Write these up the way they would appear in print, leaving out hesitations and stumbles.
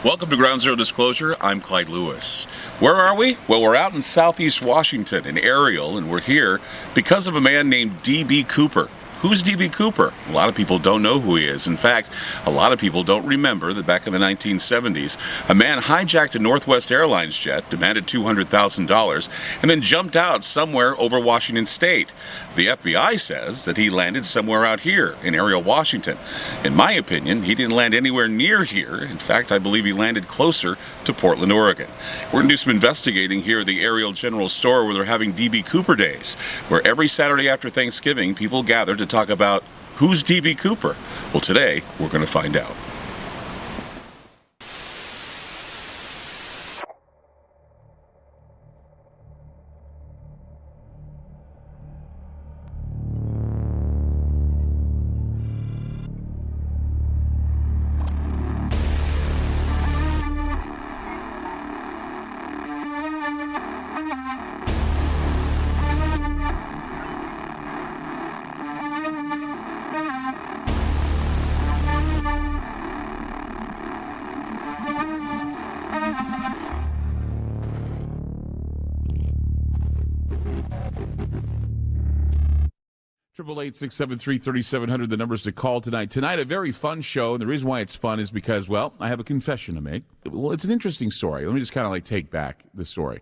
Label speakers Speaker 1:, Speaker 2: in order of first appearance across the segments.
Speaker 1: Welcome to Ground Zero Disclosure. I'm Clyde Lewis. Where are we? Well, we're out in southeast Washington, in Ariel, and we're here because of a man named D.B. Cooper. Who's D.B. Cooper? A lot of people don't know who he is. In fact, a lot of people don't remember that back in the 1970s, a man hijacked a Northwest Airlines jet, demanded $200,000, and then jumped out somewhere over Washington State. The FBI says that he landed somewhere out here in Ariel, Washington. In my opinion, he didn't land anywhere near here. In fact, I believe he landed closer to Portland, Oregon. We're going to do some investigating here at the Ariel General Store where they're having D.B. Cooper Days, where every Saturday after Thanksgiving, people gather to talk about who's D.B. Cooper. Well, today, we're going to find out. Triple 8-673-3700, the numbers to call tonight. Tonight, a very fun show, and the reason why it's fun is because, well, I have a confession to make. Well, it's an interesting story. Let me just kind of take back the story.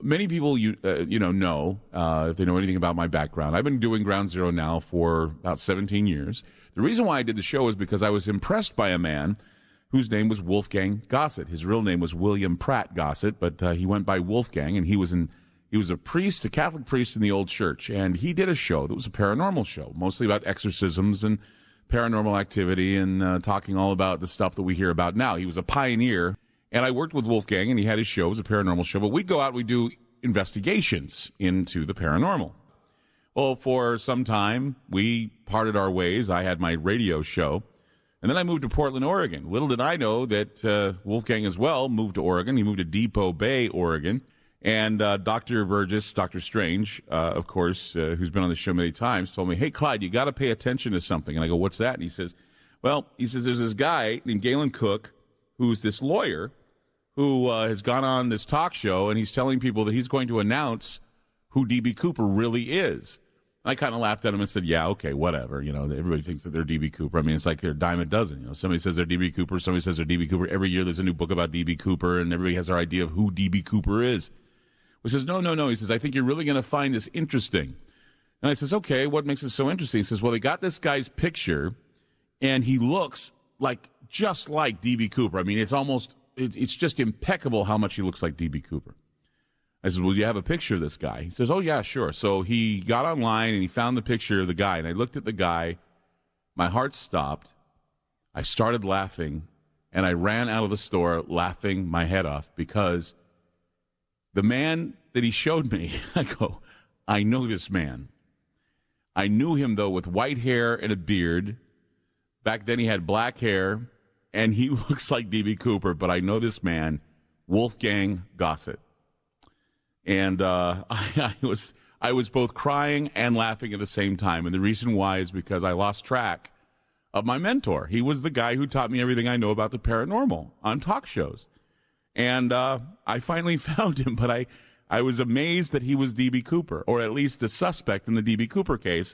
Speaker 1: Many people, know, if they know anything about my background. I've been doing Ground Zero now for about 17 years. The reason why I did the show is because I was impressed by a man whose name was William Gosset. His real name was William Pratt Gosset, but he went by Wolfgang, and he was a priest, a Catholic priest in the old church, and he did a show that was a paranormal show, mostly about exorcisms and paranormal activity and talking all about the stuff that we hear about now. He was a pioneer, and I worked with Wolfgang, and he had his show. It was a paranormal show, but we'd go out, we'd do investigations into the paranormal. Well, for some time, we parted our ways. I had my radio show, and then I moved to Portland, Oregon. Little did I know that Wolfgang as well moved to Oregon. He moved to Depot Bay, Oregon. And Dr. Burgess, Dr. Strange, of course, who's been on the show many times, told me, hey, Clyde, you got to pay attention to something. And I go, what's that? And he says, there's this guy named Galen Cook, who's this lawyer who has gone on this talk show, and he's telling people that he's going to announce who D.B. Cooper really is. And I kind of laughed at him and said, yeah, okay, whatever. Everybody thinks that they're D.B. Cooper. I mean, it's like they're a dime a dozen. Somebody says they're D.B. Cooper, somebody says they're D.B. Cooper. Every year there's a new book about D.B. Cooper, and everybody has their idea of who D.B. Cooper is. He says, no. He says, I think you're really going to find this interesting. And I says, okay, what makes it so interesting? He says, well, they got this guy's picture, and he looks just like D.B. Cooper. I mean, it's just impeccable how much he looks like D.B. Cooper. I said, well, do you have a picture of this guy? He says, oh, yeah, sure. So he got online, and he found the picture of the guy, and I looked at the guy. My heart stopped. I started laughing, and I ran out of the store laughing my head off because the man that he showed me, I go, I know this man. I knew him, though, with white hair and a beard. Back then he had black hair, and he looks like D.B. Cooper, but I know this man, Wolfgang Gosset. And I was both crying and laughing at the same time, and the reason why is because I lost track of my mentor. He was the guy who taught me everything I know about the paranormal on talk shows. And I finally found him, but I was amazed that he was D.B. Cooper, or at least a suspect in the D.B. Cooper case.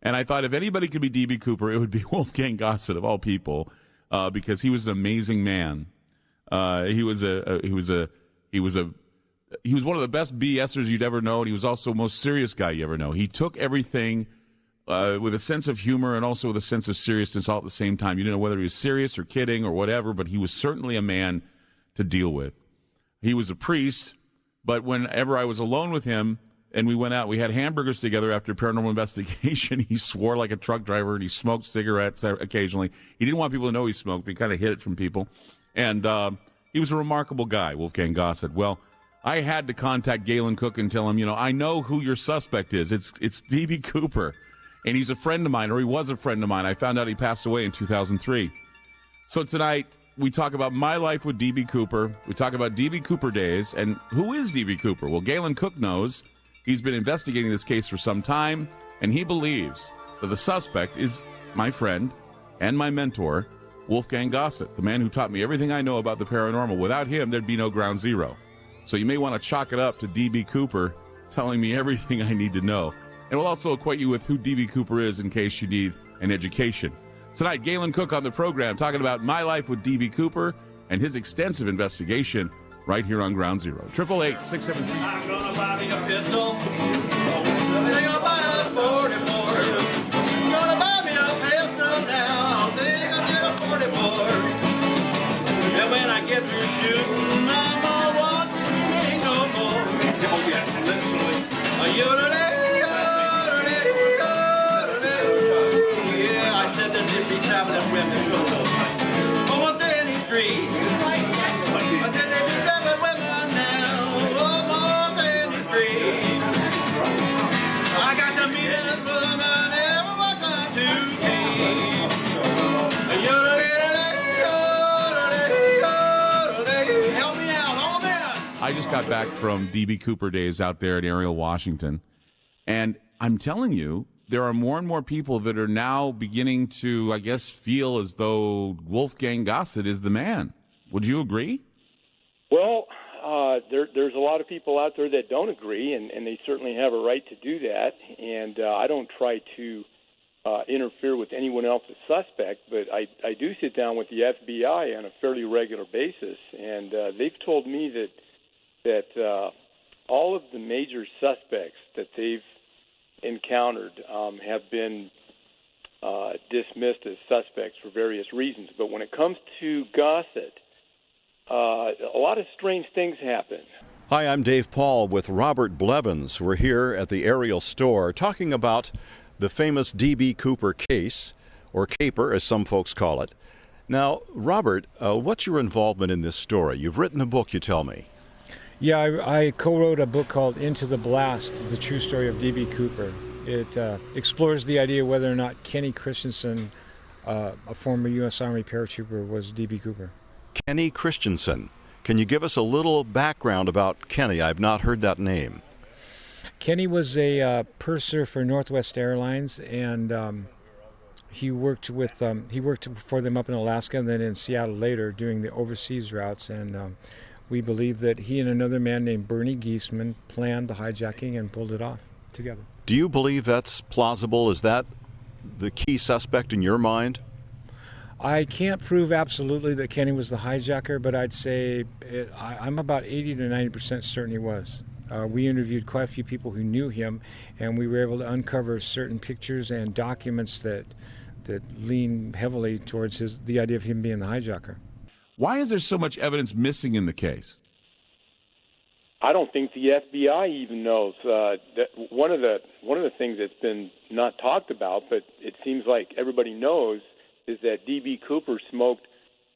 Speaker 1: And I thought if anybody could be D.B. Cooper, it would be Wolfgang Gosset of all people, because he was an amazing man. He was one of the best BSers you'd ever know, and he was also the most serious guy you ever know. He took everything with a sense of humor and also with a sense of seriousness all at the same time. You didn't know whether he was serious or kidding or whatever, but he was certainly a man to deal with. He was a priest, but whenever I was alone with him and we went out, we had hamburgers together after paranormal investigation, he swore like a truck driver and he smoked cigarettes occasionally. He didn't want people to know he smoked, but he kind of hid it from people. And he was a remarkable guy, Wolfgang Gosset. Well, I had to contact Galen Cook and tell him, I know who your suspect is. It's D.B. Cooper, and he's a friend of mine, or he was a friend of mine. I found out he passed away in 2003. So tonight, we talk about my life with D.B. Cooper. We talk about D.B. Cooper days. And who is D.B. Cooper? Well, Galen Cook knows. He's been investigating this case for some time, and he believes that the suspect is my friend and my mentor, Wolfgang Gosset, the man who taught me everything I know about the paranormal. Without him, there'd be no Ground Zero. So you may want to chalk it up to D.B. Cooper telling me everything I need to know. And we'll also acquaint you with who D.B. Cooper is in case you need an education. Tonight, Galen Cook on the program talking about my life with D.B. Cooper and his extensive investigation right here on Ground Zero. 888-673.
Speaker 2: I'm gonna buy me a pistol. Think I'll buy a 44. I'm gonna buy me a pistol now. Think I'll get a 44. And when I get through shooting, I'm gonna want to ain't no more. Oh yeah, literally. Yeah, I said that there'd be traveling women almost any street. I said they'd be traveling women now almost any street. I got to meet a woman ever walk on 2 feet. Help me out, all that.
Speaker 1: I just got back from D.B. Cooper days out there in Ariel, Washington. And I'm telling you, there are more and more people that are now beginning to, I guess, feel as though Wolfgang Gosset is the man. Would you agree?
Speaker 3: Well, there's a lot of people out there that don't agree, and they certainly have a right to do that. And I don't try to interfere with anyone else's suspect, but I do sit down with the FBI on a fairly regular basis, and they've told me that all of the major suspects that they've encountered have been dismissed as suspects for various reasons. But when it comes to Gosset, a lot of strange things happen.
Speaker 4: Hi, I'm Dave Paull with Robert Blevins. We're here at the Ariel store talking about the famous D.B. Cooper case, or Caper as some folks call it. Now, Robert, what's your involvement in this story? You've written a book, you tell me.
Speaker 5: Yeah, I co-wrote a book called Into the Blast, The True Story of D.B. Cooper. It explores the idea whether or not Kenny Christensen, a former U.S. Army paratrooper, was D.B. Cooper.
Speaker 4: Kenny Christensen. Can you give us a little background about Kenny? I've not heard that name.
Speaker 5: Kenny was a purser for Northwest Airlines, and he worked for them up in Alaska and then in Seattle later doing the overseas routes. And we believe that he and another man named Bernie Giesman planned the hijacking and pulled it off together.
Speaker 4: Do you believe that's plausible? Is that the key suspect in your mind?
Speaker 5: I can't prove absolutely that Kenny was the hijacker, but I'd say I'm about 80 to 90% certain he was. We interviewed quite a few people who knew him, and we were able to uncover certain pictures and documents that lean heavily towards the idea of him being the hijacker.
Speaker 1: Why is there so much evidence missing in the case?
Speaker 3: I don't think the FBI even knows. That one of the things that's been not talked about, but it seems like everybody knows, is that D.B. Cooper smoked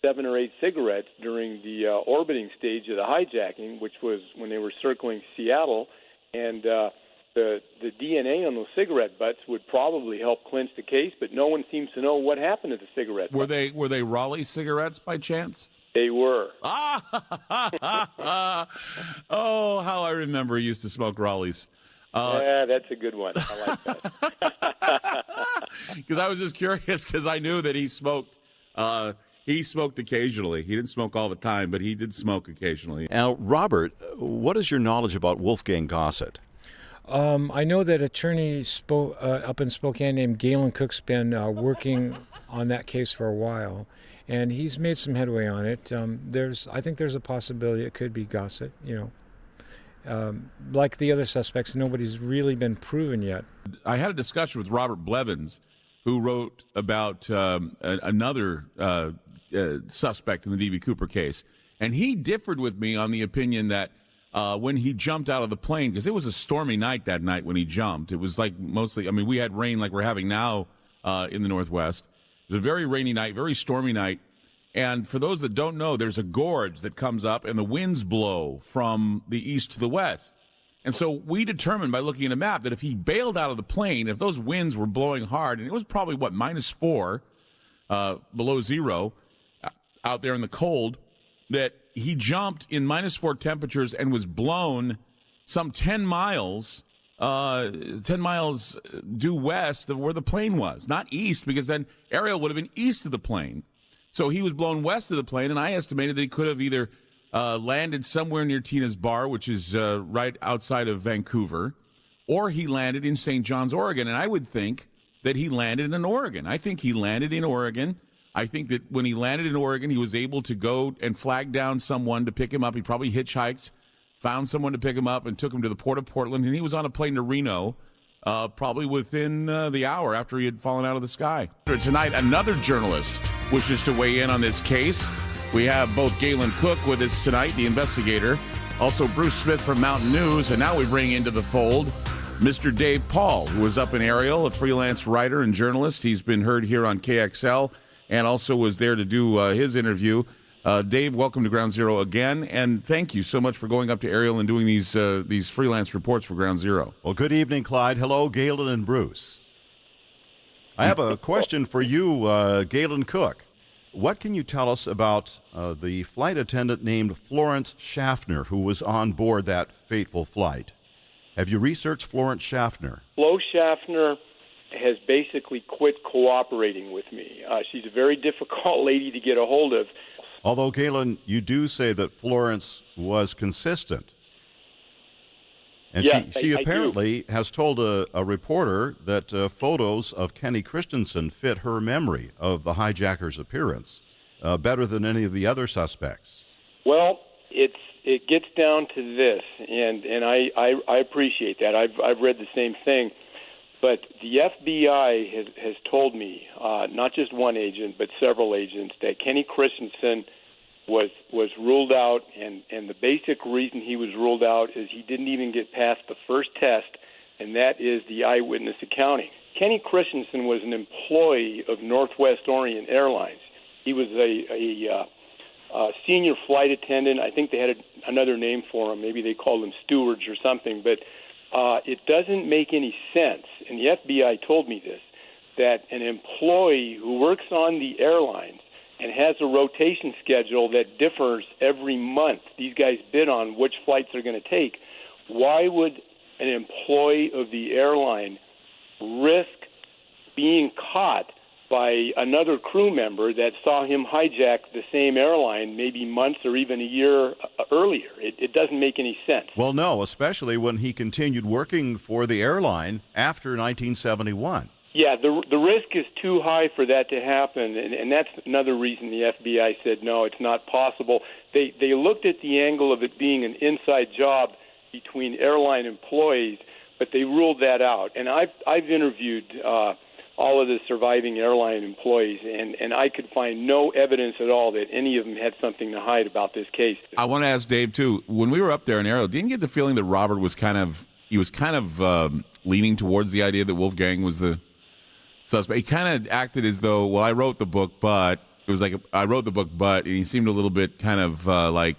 Speaker 3: 7 or 8 cigarettes during the orbiting stage of the hijacking, which was when they were circling Seattle, and the DNA on those cigarette butts would probably help clinch the case, but no one seems to know what happened to the cigarette butts.
Speaker 1: Were they Raleigh cigarettes by chance?
Speaker 3: They were.
Speaker 1: Oh, how I remember he used to smoke Raleighs.
Speaker 3: Yeah, that's a good one. I like that.
Speaker 1: Because I was just curious, because I knew that he smoked. He smoked occasionally. He didn't smoke all the time, but he did smoke occasionally.
Speaker 4: Now, Robert, what is your knowledge about Wolfgang Gosset?
Speaker 5: I know that attorney up in Spokane named Galen Cook's been working on that case for a while, and he's made some headway on it. I think there's a possibility it could be Gosset. Like the other suspects, nobody's really been proven yet.
Speaker 1: I had a discussion with Robert Blevins, who wrote about another suspect in the D.B. Cooper case, and he differed with me on the opinion that when he jumped out of the plane, because it was a stormy night that night when he jumped. It was like mostly, we had rain like we're having now in the Northwest. It was a very rainy night, very stormy night. And for those that don't know, there's a gorge that comes up and the winds blow from the east to the west. And so we determined by looking at a map that if he bailed out of the plane, if those winds were blowing hard, and it was probably, -4 below zero out there in the cold, that he jumped in -4 temperatures and was blown some 10 miles due west of where the plane was. Not east, because then Ariel would have been east of the plane. So he was blown west of the plane, and I estimated that he could have either landed somewhere near Tina's Bar, which is right outside of Vancouver, or he landed in St. John's, Oregon. And I would think that he landed in Oregon. I think he landed in Oregon. I think that when he landed in Oregon, he was able to go and flag down someone to pick him up. He probably hitchhiked, found someone to pick him up, and took him to the port of Portland. And he was on a plane to Reno probably within the hour after he had fallen out of the sky. Tonight, another journalist wishes to weigh in on this case. We have both Galen Cook with us tonight, the investigator, also Bruce Smith from Mountain News, and now we bring into the fold Mr. Dave Paull, who was up in Ariel, a freelance writer and journalist. He's been heard here on KXL and also was there to do his interview. Dave, welcome to Ground Zero again, and thank you so much for going up to Ariel and doing these freelance reports for Ground Zero.
Speaker 4: Well, good evening, Clyde. Hello, Galen and Bruce. I have a question for you, Galen Cook. What can you tell us about the flight attendant named Florence Schaffner, who was on board that fateful flight? Have you researched Florence Schaffner?
Speaker 3: Flo Schaffner has basically quit cooperating with me. She's a very difficult lady to get a hold of.
Speaker 4: Although, Galen, you do say that Florence was consistent. And
Speaker 3: yes,
Speaker 4: she
Speaker 3: I
Speaker 4: apparently has told a reporter that photos of Kenny Christensen fit her memory of the hijacker's appearance better than any of the other suspects.
Speaker 3: Well, it gets down to this, and I appreciate that. I've read the same thing. But the FBI has told me, not just one agent, but several agents, that Kenny Christensen was ruled out, and the basic reason he was ruled out is he didn't even get past the first test, and that is the eyewitness accounting. Kenny Christensen was an employee of Northwest Orient Airlines. He was a senior flight attendant. I think they had another name for him. Maybe they called him stewards or something, but it doesn't make any sense, and the FBI told me this, that an employee who works on the airlines and has a rotation schedule that differs every month, these guys bid on which flights they're going to take, why would an employee of the airline risk being caught by another crew member that saw him hijack the same airline maybe months or even a year earlier? It doesn't make any sense.
Speaker 4: Well, no, especially when he continued working for the airline after 1971.
Speaker 3: Yeah, the risk is too high for that to happen, and that's another reason the FBI said, no, it's not possible. They looked at the angle of it being an inside job between airline employees, but they ruled that out. And I've interviewed all of the surviving airline employees, and I could find no evidence at all that any of them had something to hide about this case.
Speaker 1: I want to ask Dave, too, when we were up there in Ariel, didn't you get the feeling that Robert was kind of leaning towards the idea that Wolfgang was the suspect? He kind of acted as though, well, I wrote the book, but it was like, I wrote the book, but, and he seemed a little bit kind of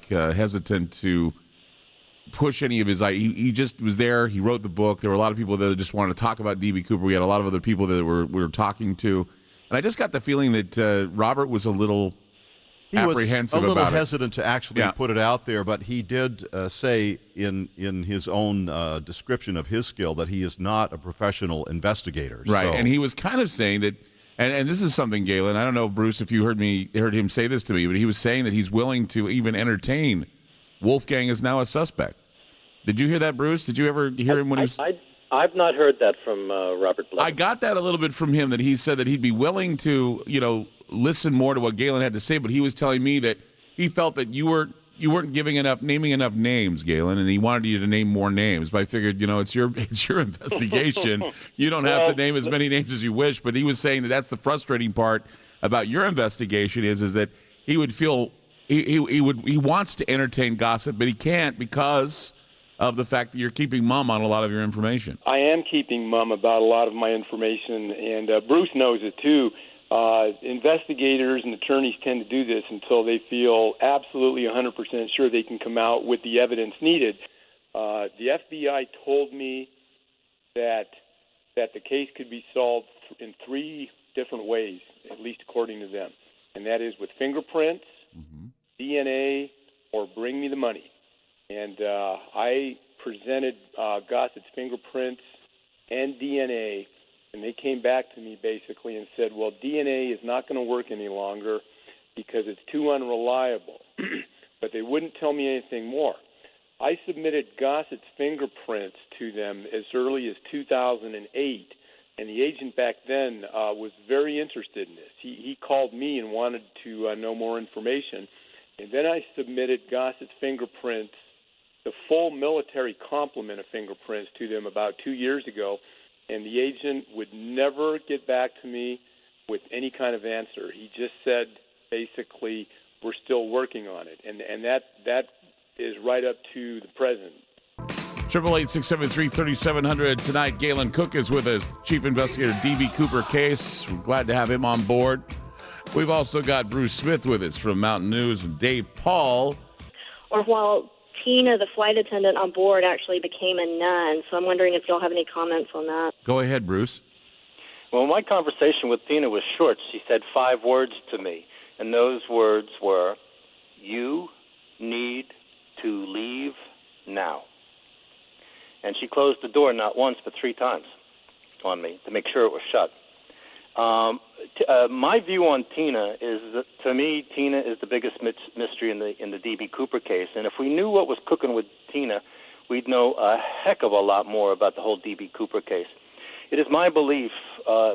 Speaker 1: hesitant to push any of his. He just was there. He wrote the book. There were a lot of people that just wanted to talk about D.B. Cooper. We had a lot of other people that we were talking to, and I just got the feeling that Robert was a little apprehensive about it.
Speaker 4: A little hesitant to actually put it out there, but he did say in his own description of his skill that he is not a professional investigator.
Speaker 1: Right,
Speaker 4: so.
Speaker 1: And he was kind of saying that, and this is something, Galen, I don't know, Bruce, if you heard him say this to me, but he was saying that he's willing to even entertain Wolfgang is now a suspect. Did you hear that, Bruce? Did you ever hear him when he was...
Speaker 6: I've not heard that from Robert Blevins.
Speaker 1: I got that a little bit from him, that he said that he'd be willing to, listen more to what Galen had to say, but he was telling me that he felt that you weren't naming enough names, Galen, and he wanted you to name more names. But I figured, it's your investigation. You don't have to name as many names as you wish. But he was saying that that's the frustrating part about your investigation is that he would feel he wants to entertain Gosset, but he can't because of the fact that you're keeping mum on a lot of your information.
Speaker 3: I am keeping mum about a lot of my information, and Bruce knows it too. Investigators and attorneys tend to do this until they feel absolutely 100% sure they can come out with the evidence needed. The FBI told me that the case could be solved in 3 different ways, at least according to them, and that is with fingerprints, DNA, or bring me the money. And I presented Gosset's fingerprints and DNA, and they came back to me basically and said, well, DNA is not going to work any longer. because it's too unreliable. But they wouldn't tell me anything more. I submitted Gosset's fingerprints to them as early as 2008, and the agent back then was very interested in this. He called me and wanted to know more information, and then I submitted Gosset's fingerprints, the full military complement of fingerprints, to them about 2 years ago, and the agent would never get back to me with any kind of answer. He just said, basically, we're still working on it, and that is right up to the present.
Speaker 1: 888-673-3700. Tonight, Galen Cook is with us, Chief Investigator, D.B. Cooper case. We're glad to have him on board. We've also got Bruce Smith with us from Mountain News, and Dave Paull.
Speaker 7: Or while Tina, the flight attendant on board, actually became a nun. So I'm wondering if y'all have any comments on that.
Speaker 1: Go ahead, Bruce.
Speaker 6: Well, my conversation with Tina was short. She said 5 words to me, and those words were, "You need to leave now." And she closed the door not once but 3 times on me to make sure it was shut. My view on Tina is that, to me, Tina is the biggest mystery in the D.B. Cooper case. And if we knew what was cooking with Tina, we'd know a heck of a lot more about the whole D.B. Cooper case. It is my belief,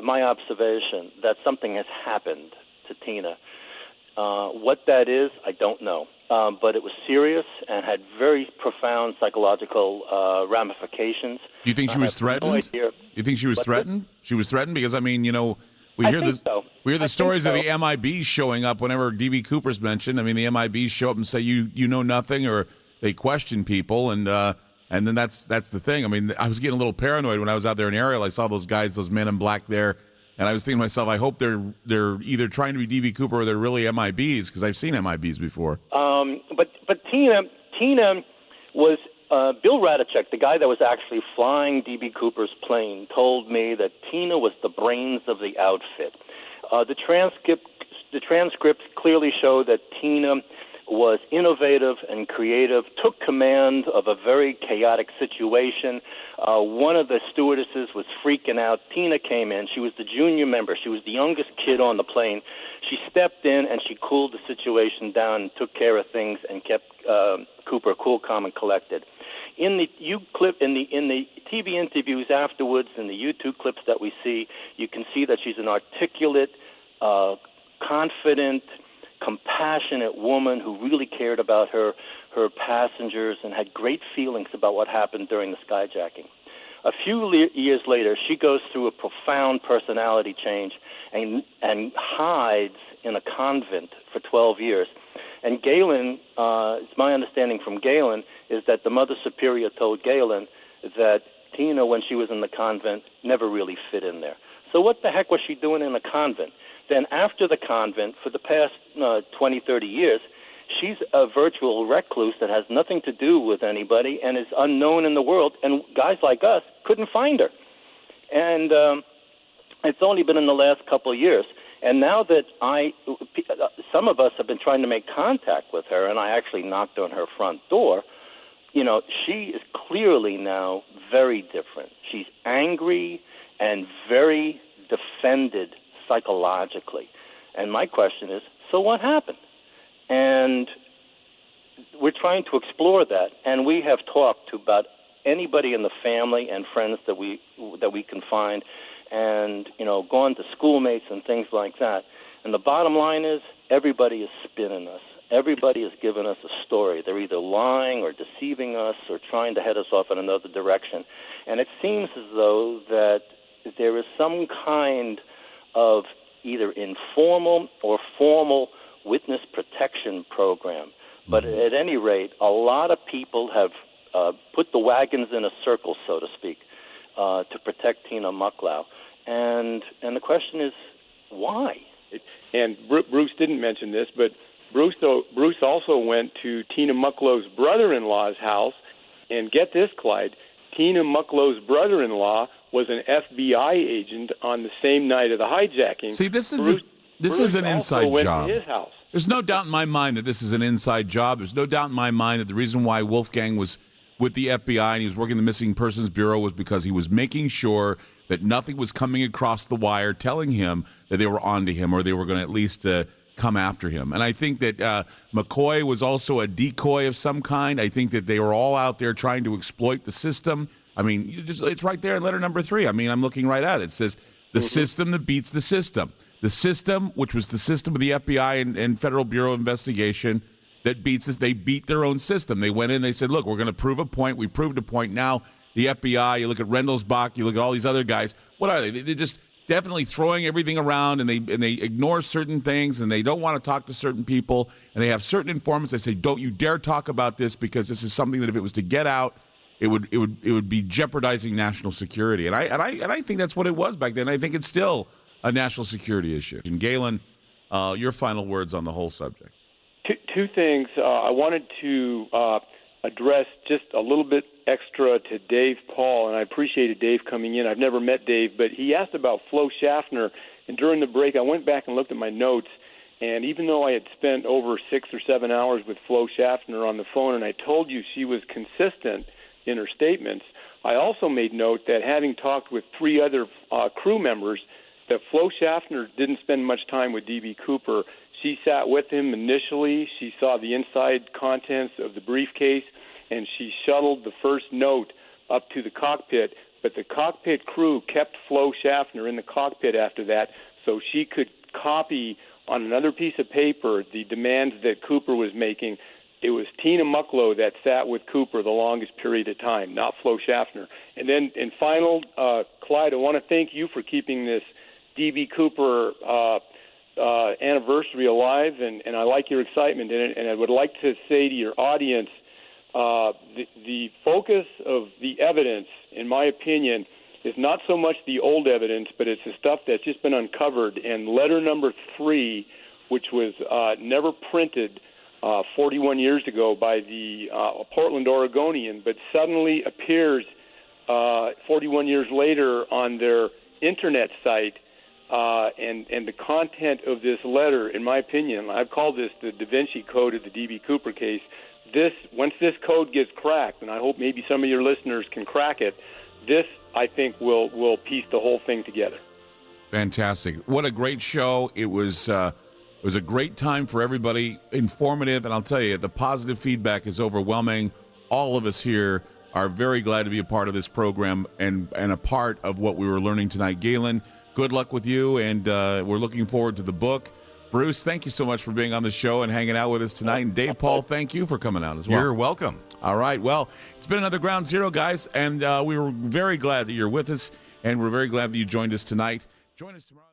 Speaker 6: my observation, that something has happened to Tina. What that is, I don't know. But it was serious and had very profound psychological ramifications.
Speaker 1: Do you think she was threatened?
Speaker 6: No idea.
Speaker 1: You think she was threatened? She was threatened because, I mean, you know, we hear the stories of the MIBs showing up whenever D.B. Cooper's mentioned. I mean, the MIBs show up and say you know nothing, or they question people, and then that's the thing. I mean, I was getting a little paranoid when I was out there in Ariel. I saw those guys, those men in black there, and I was thinking to myself, I hope they're either trying to be D.B. Cooper or they're really MIBs, because I've seen MIBs before.
Speaker 6: But Tina was Bill Radicek, the guy that was actually flying D.B. Cooper's plane, told me that Tina was the brains of the outfit. The transcripts clearly show that Tina was innovative and creative, took command of a very chaotic situation. One of the stewardesses was freaking out. Tina came in. She was the junior member. She was the youngest kid on the plane. She stepped in and she cooled the situation down and took care of things and kept Cooper cool, calm, and collected. In the TV interviews afterwards, in the YouTube clips that we see, you can see that she's an articulate, confident, compassionate woman who really cared about her passengers and had great feelings about what happened during the skyjacking. A few years later, she goes through a profound personality change and hides in a convent for 12 years. And Galen, it's my understanding from Galen, is that the Mother Superior told Galen that Tina, when she was in the convent, never really fit in there. So what the heck was she doing in a convent? Then after the convent, for the past 20, 30 years, she's a virtual recluse that has nothing to do with anybody and is unknown in the world, and guys like us couldn't find her. And it's only been in the last couple of years. And now that some of us have been trying to make contact with her, and I actually knocked on her front door, you know, she is clearly now very different. She's angry and very defended psychologically. And my question is, so what happened? And we're trying to explore that, and we have talked to about anybody in the family and friends that we can find, and, you know, gone to schoolmates and things like that. And the bottom line is, everybody is spinning us. Everybody is giving us a story. They're either lying or deceiving us or trying to head us off in another direction. And it seems as though that there is some kind of either informal or formal witness protection program. But at any rate, a lot of people have put the wagons in a circle, so to speak, to protect Tina Mucklow. And the question is, why?
Speaker 3: And Bruce didn't mention this, but Bruce also went to Tina Mucklow's brother-in-law's house, and get this, Clyde, Tina Mucklow's brother-in-law was an FBI agent on the same night of the hijacking.
Speaker 1: See, this is an inside
Speaker 3: went
Speaker 1: job.
Speaker 3: To his house.
Speaker 1: There's no doubt in my mind that this is an inside job. There's no doubt in my mind that the reason why Wolfgang was with the FBI and he was working the Missing Persons Bureau was because he was making sure that nothing was coming across the wire telling him that they were onto him, or they were going to at least come after him. And I think that McCoy was also a decoy of some kind. I think that they were all out there trying to exploit the system. I mean, it's right there in letter number 3. I mean, I'm looking right at it. It says, the system that beats the system. The system, which was the system of the FBI and Federal Bureau of Investigation, that beats us. They beat their own system. They went in, they said, look, we're going to prove a point. We proved a point. Now the FBI, you look at Rendelsbach, you look at all these other guys. What are they? They're just definitely throwing everything around, and they ignore certain things, and they don't want to talk to certain people, and they have certain informants. They say, don't you dare talk about this, because this is something that if it was to get out, it would be jeopardizing national security. And I think that's what it was back then. I think it's still a national security issue. And Galen, your final words on the whole subject.
Speaker 3: Two things. I wanted to address just a little bit extra to Dave Paull, and I appreciated Dave coming in. I've never met Dave, but he asked about Flo Schaffner, and during the break I went back and looked at my notes, and even though I had spent over 6 or 7 hours with Flo Schaffner on the phone, and I told you she was consistent in her statements, I also made note that having talked with 3 other crew members, that Flo Schaffner didn't spend much time with D.B. Cooper. She sat with him initially. She saw the inside contents of the briefcase, and she shuttled the first note up to the cockpit. But the cockpit crew kept Flo Schaffner in the cockpit after that so she could copy on another piece of paper the demands that Cooper was making. It was Tina Mucklow that sat with Cooper the longest period of time, not Flo Schaffner. And then, in final, Clyde, I want to thank you for keeping this D.B. Cooper anniversary alive, and I like your excitement in it. And I would like to say to your audience, the focus of the evidence, in my opinion, is not so much the old evidence, but it's the stuff that's just been uncovered. And letter number 3, which was never printed 41 years ago by the Portland Oregonian, but suddenly appears 41 years later on their internet site, and the content of this letter, in my opinion, I've called this the Da Vinci Code of the D.B. Cooper case. Once this code gets cracked, and I hope maybe some of your listeners can crack it, this, I think, will piece the whole thing together.
Speaker 1: Fantastic. What a great show. It was a great time for everybody, informative, and I'll tell you, the positive feedback is overwhelming. All of us here are very glad to be a part of this program and a part of what we were learning tonight. Galen, good luck with you, and we're looking forward to the book. Bruce, thank you so much for being on the show and hanging out with us tonight. And Dave Paull, thank you for coming out as well.
Speaker 4: You're welcome.
Speaker 1: All right. Well, it's been another Ground Zero, guys, and we were very glad that you're with us, and we're very glad that you joined us tonight. Join us tomorrow.